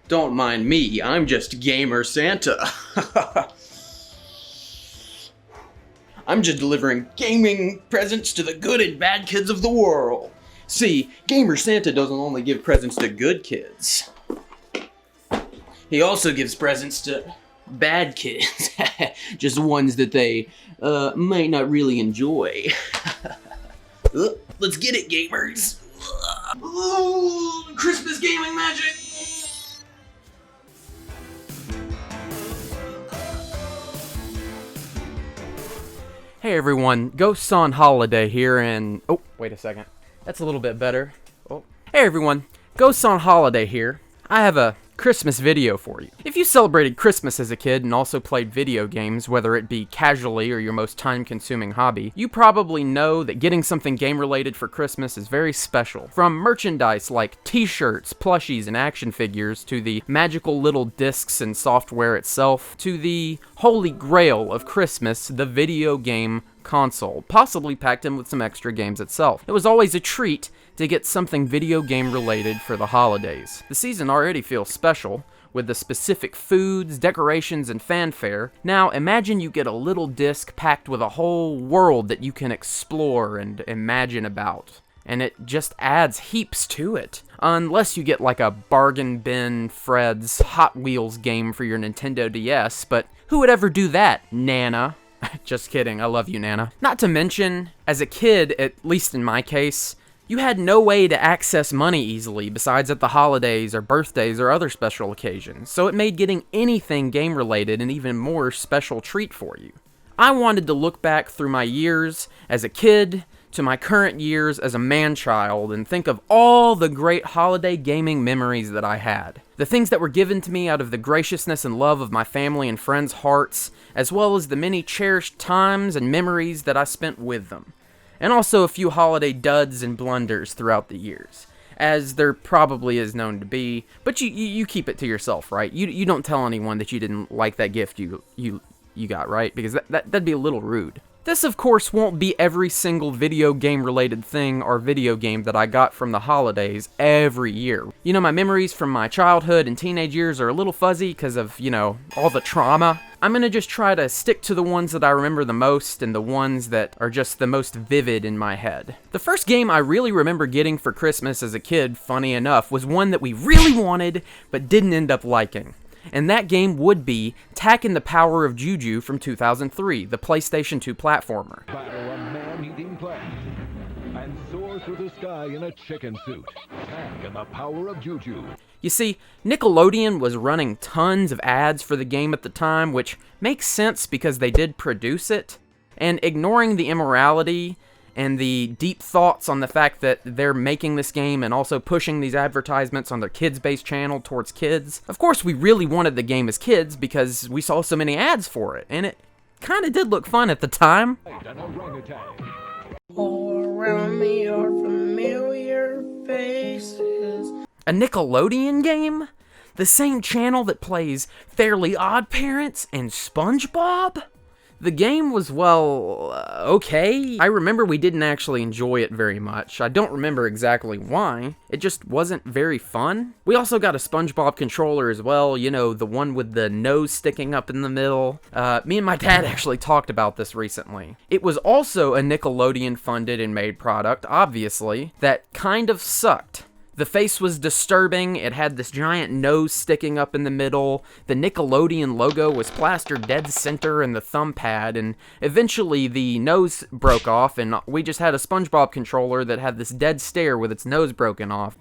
Don't mind me, I'm just Gamer Santa. I'm just delivering gaming presents to the good and bad kids of the world. See, Gamer Santa doesn't only give presents to good kids. He also gives presents to bad kids. Just ones that they might not really enjoy. Let's get it, gamers. Christmas gaming magic. Hey everyone, GhostsOnHolday here, and oh, wait a second. That's a little bit better. Oh. Hey everyone, GhostsOnHolday here. I have a Christmas video for you. If you celebrated Christmas as a kid and also played video games, whether it be casually or your most time-consuming hobby, you probably know that getting something game-related for Christmas is very special. From merchandise like t-shirts, plushies, and action figures, to the magical little discs and software itself, to the holy grail of Christmas, the video game console, possibly packed in with some extra games itself. It was always a treat to get something video game related for the holidays. The season already feels special, with the specific foods, decorations, and fanfare. Now imagine you get a little disc packed with a whole world that you can explore and imagine about. And it just adds heaps to it. Unless you get like a bargain bin Fred's Hot Wheels game for your Nintendo DS, but who would ever do that, Nana? Just kidding, I love you, Nana. Not to mention, as a kid, at least in my case, you had no way to access money easily besides at the holidays or birthdays or other special occasions, so it made getting anything game-related an even more special treat for you. I wanted to look back through my years as a kid to my current years as a man-child and think of all the great holiday gaming memories that I had. The things that were given to me out of the graciousness and love of my family and friends' hearts, as well as the many cherished times and memories that I spent with them. And also a few holiday duds and blunders throughout the years, as there probably is known to be, but you keep it to yourself, right? You don't tell anyone that you didn't like that gift you got, right? Because that'd be a little rude. This, of course, won't be every single video game-related thing or video game that I got from the holidays every year. You know, my memories from my childhood and teenage years are a little fuzzy because of, you know, all the trauma. I'm gonna just try to stick to the ones that I remember the most and the ones that are just the most vivid in my head. The first game I really remember getting for Christmas as a kid, funny enough, was one that we really wanted but didn't end up liking. And that game would be the Power of Juju from 2003, the PlayStation 2 platformer. Battle a man-eating plant and soar through the sky in a chicken suit. Tak and the Power of Juju. You see, Nickelodeon was running tons of ads for the game at the time, which makes sense because they did produce it, and ignoring the immorality and the deep thoughts on the fact that they're making this game and also pushing these advertisements on their kids-based channel towards kids. Of course, we really wanted the game as kids because we saw so many ads for it, and it kinda did look fun at the time. All around me are familiar faces. A Nickelodeon game? The same channel that plays Fairly Odd Parents and SpongeBob? The game was, well, okay. I remember we didn't actually enjoy it very much. I don't remember exactly why. It just wasn't very fun. We also got a Spongebob Controller as well, you know, the one with the nose sticking up in the middle. Me and my dad actually talked about this recently. It was also a Nickelodeon-funded and made product, obviously, that kind of sucked. The face was disturbing, it had this giant nose sticking up in the middle, the Nickelodeon logo was plastered dead center in the thumb pad, and eventually the nose broke off and we just had a SpongeBob controller that had this dead stare with its nose broken off.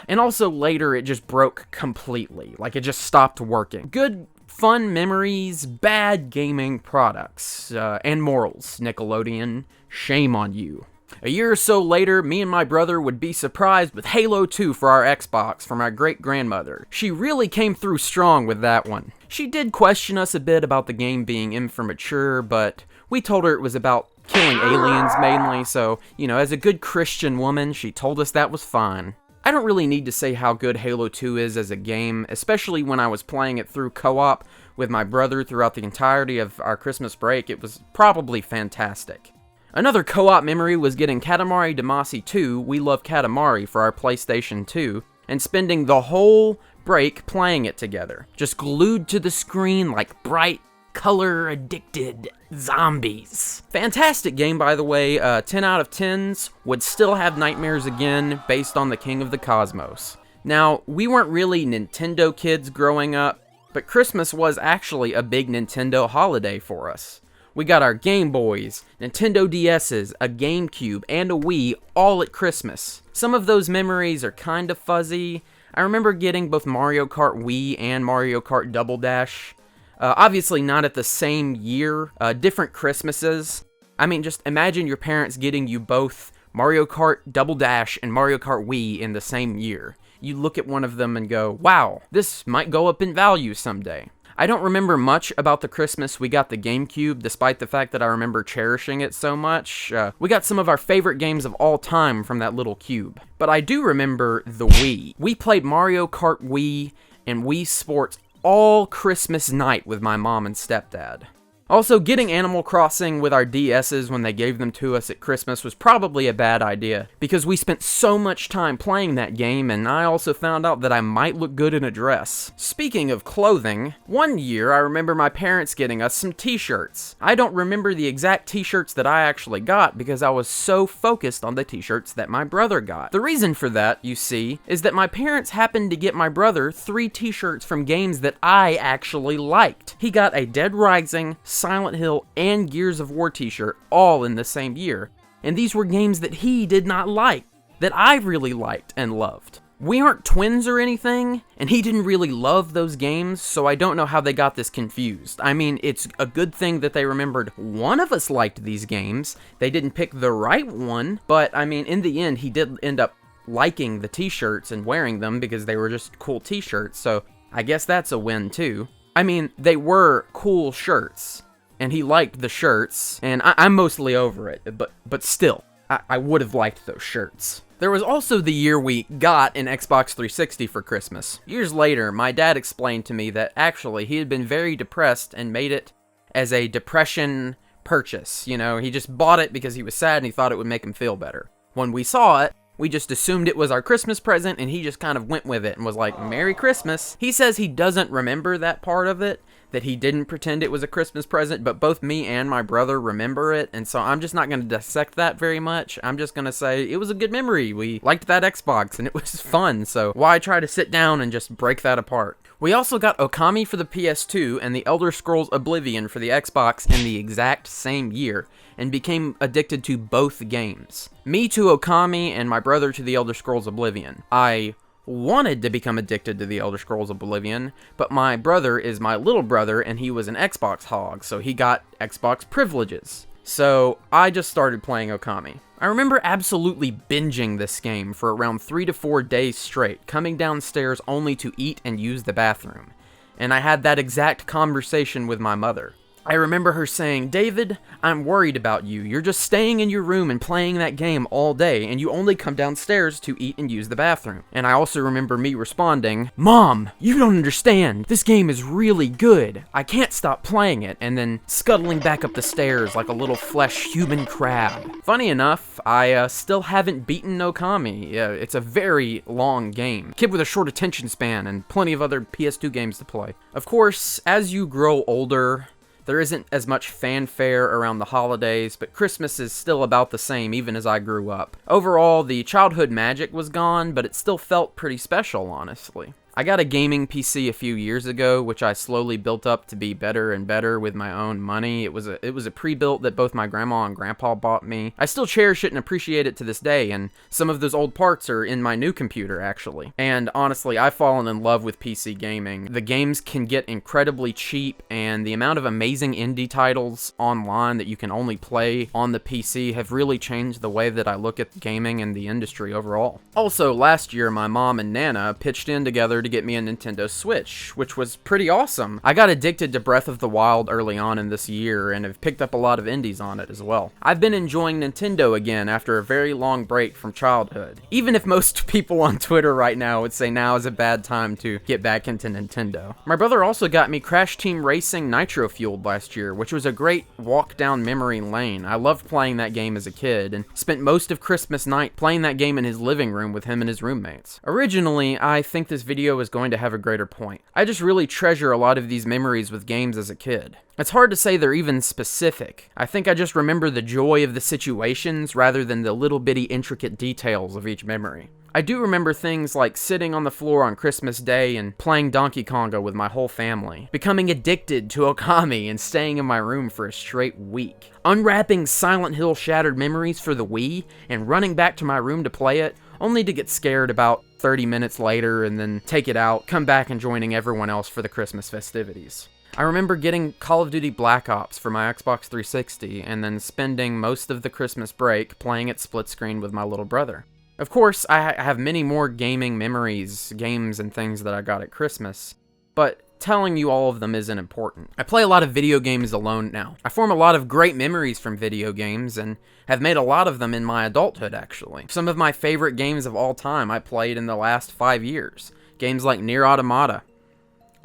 And also later it just broke completely, like it just stopped working. Good, fun memories, bad gaming products, and morals, Nickelodeon, shame on you. A year or so later, me and my brother would be surprised with Halo 2 for our Xbox from our great-grandmother. She really came through strong with that one. She did question us a bit about the game being immature, but we told her it was about killing aliens mainly, so, you know, as a good Christian woman, she told us that was fine. I don't really need to say how good Halo 2 is as a game, especially when I was playing it through co-op with my brother throughout the entirety of our Christmas break. It was probably fantastic. Another co-op memory was getting Katamari Damacy 2, We Love Katamari, for our PlayStation 2, and spending the whole break playing it together, just glued to the screen like bright, color-addicted zombies. Fantastic game, by the way. 10 out of 10s. Would still have nightmares again, based on the King of the Cosmos. Now, we weren't really Nintendo kids growing up, but Christmas was actually a big Nintendo holiday for us. We got our Game Boys, Nintendo DS's, a GameCube, and a Wii all at Christmas. Some of those memories are kind of fuzzy. I remember getting both Mario Kart Wii and Mario Kart Double Dash. Obviously not at the same year, different Christmases. I mean, just imagine your parents getting you both Mario Kart Double Dash and Mario Kart Wii in the same year. You look at one of them and go, wow, this might go up in value someday. I don't remember much about the Christmas we got the GameCube, despite the fact that I remember cherishing it so much. We got some of our favorite games of all time from that little cube. But I do remember the Wii. We played Mario Kart Wii and Wii Sports all Christmas night with my mom and stepdad. Also, getting Animal Crossing with our DS's when they gave them to us at Christmas was probably a bad idea, because we spent so much time playing that game, and I also found out that I might look good in a dress. Speaking of clothing, one year I remember my parents getting us some t-shirts. I don't remember the exact t-shirts that I actually got, because I was so focused on the t-shirts that my brother got. The reason for that, you see, is that my parents happened to get my brother 3 t-shirts from games that I actually liked. He got a Dead Rising, Silent Hill, and Gears of War t-shirt all in the same year, and these were games that he did not like, that I really liked and loved. We aren't twins or anything, and he didn't really love those games, so I don't know how they got this confused. I mean, it's a good thing that they remembered one of us liked these games. They didn't pick the right one, but I mean, in the end, he did end up liking the t-shirts and wearing them because they were just cool t-shirts, so I guess that's a win too. I mean, they were cool shirts, and he liked the shirts, and I'm mostly over it, but still, I would have liked those shirts. There was also the year we got an Xbox 360 for Christmas. Years later, my dad explained to me that actually he had been very depressed and made it as a depression purchase. You know, he just bought it because he was sad and he thought it would make him feel better. When we saw it, we just assumed it was our Christmas present, and he just kind of went with it and was like, Merry Christmas. He says he doesn't remember that part of it, that he didn't pretend it was a Christmas present, but both me and my brother remember it, and so I'm just not going to dissect that very much. I'm just going to say it was a good memory. We liked that Xbox, and it was fun, so why try to sit down and just break that apart? We also got Okami for the PS2 and the Elder Scrolls Oblivion for the Xbox in the exact same year, and became addicted to both games. Me to Okami, and my brother to the Elder Scrolls Oblivion. I wanted to become addicted to the Elder Scrolls Oblivion, but my brother is my little brother, and he was an Xbox hog, so he got Xbox privileges. So I just started playing Okami. I remember absolutely binging this game for around 3 to 4 days straight, coming downstairs only to eat and use the bathroom. And I had that exact conversation with my mother. I remember her saying, David, I'm worried about you. You're just staying in your room and playing that game all day, and you only come downstairs to eat and use the bathroom. And I also remember me responding, Mom, you don't understand. This game is really good. I can't stop playing it. And then scuttling back up the stairs like a little flesh human crab. Funny enough, I still haven't beaten Okami. It's a very long game. Kid with a short attention span and plenty of other PS2 games to play. Of course, as you grow older, there isn't as much fanfare around the holidays, but Christmas is still about the same even as I grew up. Overall, the childhood magic was gone, but it still felt pretty special, honestly. I got a gaming PC a few years ago, which I slowly built up to be better and better with my own money. It was a pre-built that both my grandma and grandpa bought me. I still cherish it and appreciate it to this day, and some of those old parts are in my new computer, actually. And honestly, I've fallen in love with PC gaming. The games can get incredibly cheap, and the amount of amazing indie titles online that you can only play on the PC have really changed the way that I look at gaming and the industry overall. Also, last year, my mom and Nana pitched in together to get me a Nintendo Switch, which was pretty awesome. I got addicted to Breath of the Wild early on in this year and have picked up a lot of indies on it as well. I've been enjoying Nintendo again after a very long break from childhood. Even if most people on Twitter right now would say now is a bad time to get back into Nintendo. My brother also got me Crash Team Racing Nitro Fueled last year, which was a great walk down memory lane. I loved playing that game as a kid and spent most of Christmas night playing that game in his living room with him and his roommates. Originally, I think this video video is going to have a greater point. I just really treasure a lot of these memories with games as a kid. It's hard to say they're even specific. I think I just remember the joy of the situations rather than the little bitty intricate details of each memory. I do remember things like sitting on the floor on Christmas Day and playing Donkey Konga with my whole family, becoming addicted to Okami and staying in my room for a straight week, unwrapping Silent Hill Shattered Memories for the Wii and running back to my room to play it, only to get scared about 30 minutes later and then take it out, come back and joining everyone else for the Christmas festivities. I remember getting Call of Duty Black Ops for my Xbox 360 and then spending most of the Christmas break playing it split screen with my little brother. Of course, I have many more gaming memories, games, and things that I got at Christmas, but telling you all of them isn't important. I play a lot of video games alone now. I form a lot of great memories from video games, and have made a lot of them in my adulthood, actually. Some of my favorite games of all time I played in the last 5 years. Games like Nier Automata,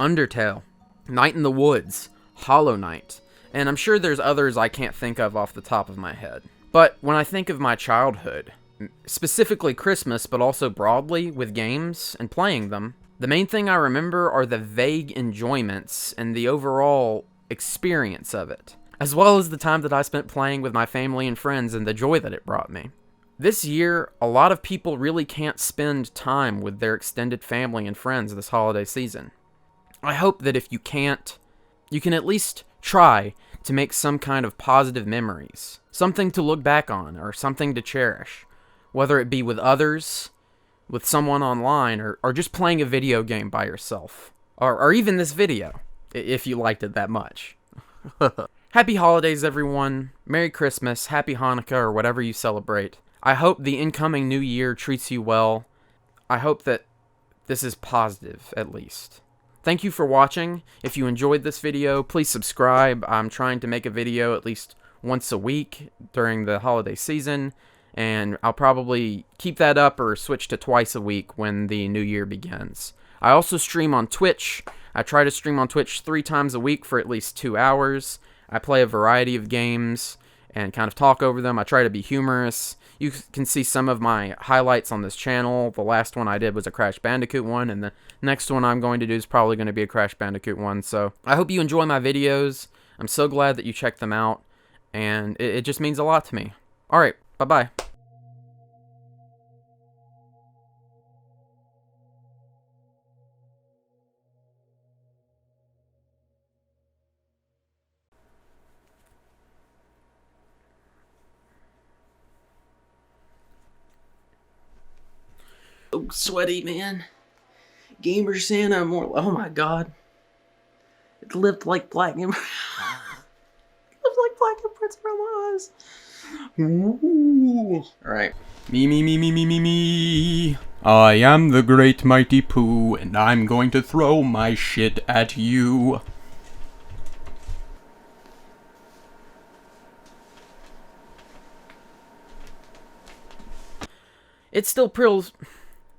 Undertale, Night in the Woods, Hollow Knight, and I'm sure there's others I can't think of off the top of my head. But when I think of my childhood, specifically Christmas, but also broadly with games and playing them, the main thing I remember are the vague enjoyments and the overall experience of it, as well as the time that I spent playing with my family and friends and the joy that it brought me. This year, a lot of people really can't spend time with their extended family and friends this holiday season. I hope that if you can't, you can at least try to make some kind of positive memories, something to look back on or something to cherish. Whether it be with others, with someone online, or just playing a video game by yourself. Or even this video, if you liked it that much. Happy holidays, everyone. Merry Christmas, Happy Hanukkah, or whatever you celebrate. I hope the incoming new year treats you well. I hope that this is positive, at least. Thank you for watching. If you enjoyed this video, please subscribe. I'm trying to make a video at least once a week during the holiday season, and I'll probably keep that up or switch to twice a week when the new year begins. I also stream on Twitch. I try to stream on Twitch 3 times a week for at least 2 hours. I play a variety of games and kind of talk over them. I try to be humorous. You can see some of my highlights on this channel. The last one I did was a Crash Bandicoot one, and the next one I'm going to do is probably going to be a Crash Bandicoot one. So I hope you enjoy my videos. I'm so glad that you checked them out, and it just means a lot to me. Alright, bye-bye. So sweaty, man. Gamer Santa, more. Oh my god. It lived like black and. Lived like black and prints around my eyes. Ooh. Alright. Me. I am the great mighty Pooh, and I'm going to throw my shit at you. It still prills.